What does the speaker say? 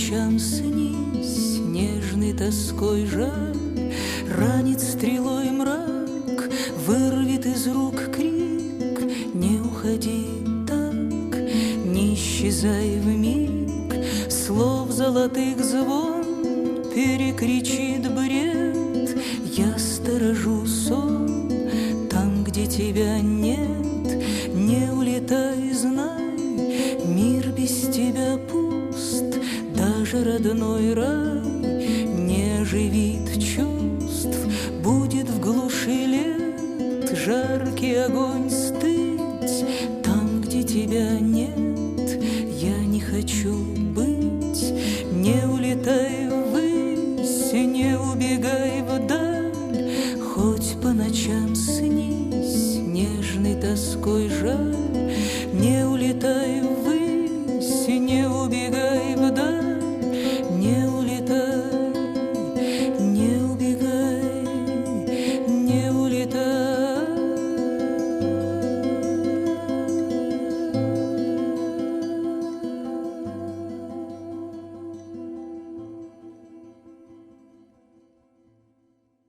ночам снись, нежной тоской жаль, ранит стрелой мрак, вырвет из рук крик. Не уходи так, не исчезай вмиг, слов золотых звон перекричит бред. Я сторожу сон там, где тебя нет. Не улетай, знай, мир без тебя пуст. Даже родной рай не оживит чувств. Будет в глуши лет жаркий огонь стыть. Там, где тебя нет, я не хочу быть. Не улетай ввысь, не убегай вдаль, хоть по ночам снись, нежной тоской жаль,